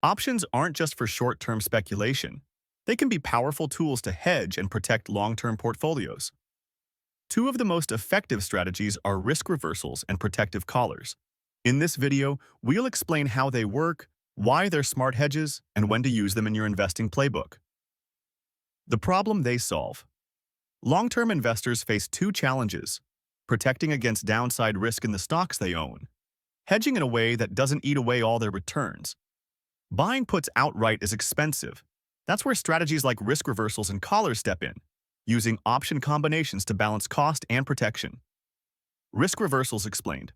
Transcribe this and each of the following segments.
Options aren't just for short-term speculation. They can be powerful tools to hedge and protect long-term portfolios. Two of the most effective strategies are risk reversals and protective collars. In this video, we'll explain how they work, why they're smart hedges, and when to use them in your investing playbook. The problem they solve. Long-term investors face two challenges: protecting against downside risk in the stocks they own, hedging in a way that doesn't eat away all their returns. Buying puts outright is expensive. That's where strategies like risk reversals and collars step in, using option combinations to balance cost and protection. Risk reversals explained.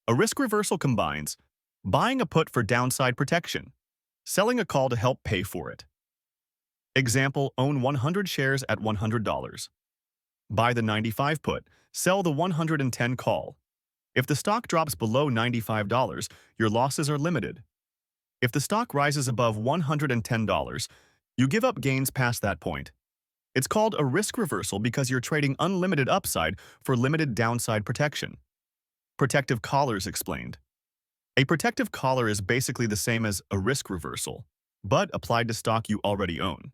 A risk reversal combines buying a put for downside protection, selling a call to help pay for it. Example, own 100 shares at $100. Buy the 95 put, sell the 110 call. If the stock drops below $95, your losses are limited. If the stock rises above $110, you give up gains past that point. It's called a risk reversal because you're trading unlimited upside for limited downside protection. Protective collars explained. A protective collar is basically the same as a risk reversal, but applied to stock you already own.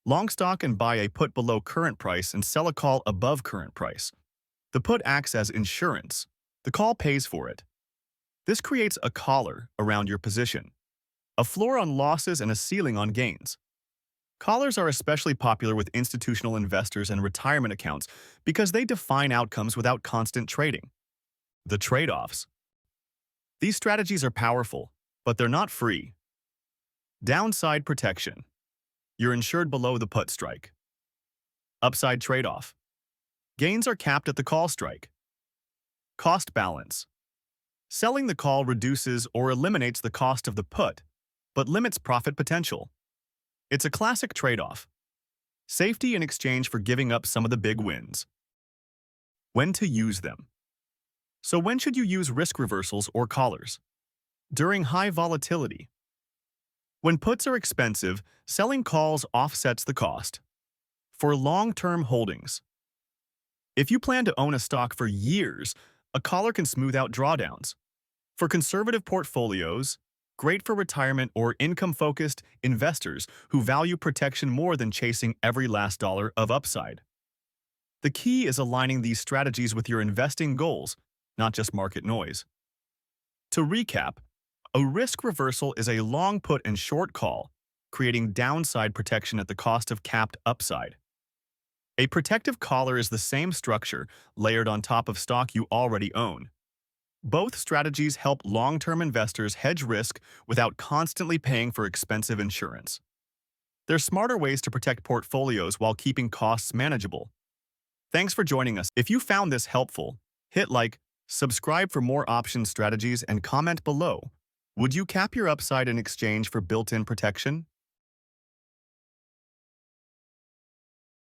Long stock and buy a put below current price and sell a call above current price. The put acts as insurance. The call pays for it. This creates a collar around your position, a floor on losses and a ceiling on gains. Collars are especially popular with institutional investors and retirement accounts because they define outcomes without constant trading. The trade-offs. These strategies are powerful, but they're not free. Downside protection. You're insured below the put strike. Upside trade-off. Gains are capped at the call strike. Cost balance. Selling the call reduces or eliminates the cost of the put, but limits profit potential. It's a classic trade-off. Safety in exchange for giving up some of the big wins. When to use them. So when should you use risk reversals or collars? During high volatility. When puts are expensive, selling calls offsets the cost. For long-term holdings. If you plan to own a stock for years, a collar can smooth out drawdowns. For conservative portfolios, great for retirement or income-focused investors who value protection more than chasing every last dollar of upside. The key is aligning these strategies with your investing goals, not just market noise. To recap, a risk reversal is a long put and short call, creating downside protection at the cost of capped upside. A protective collar is the same structure layered on top of stock you already own. Both strategies help long-term investors hedge risk without constantly paying for expensive insurance. They're smarter ways to protect portfolios while keeping costs manageable. Thanks for joining us. If you found this helpful, hit like, subscribe for more option strategies, and comment below. Would you cap your upside in exchange for built-in protection?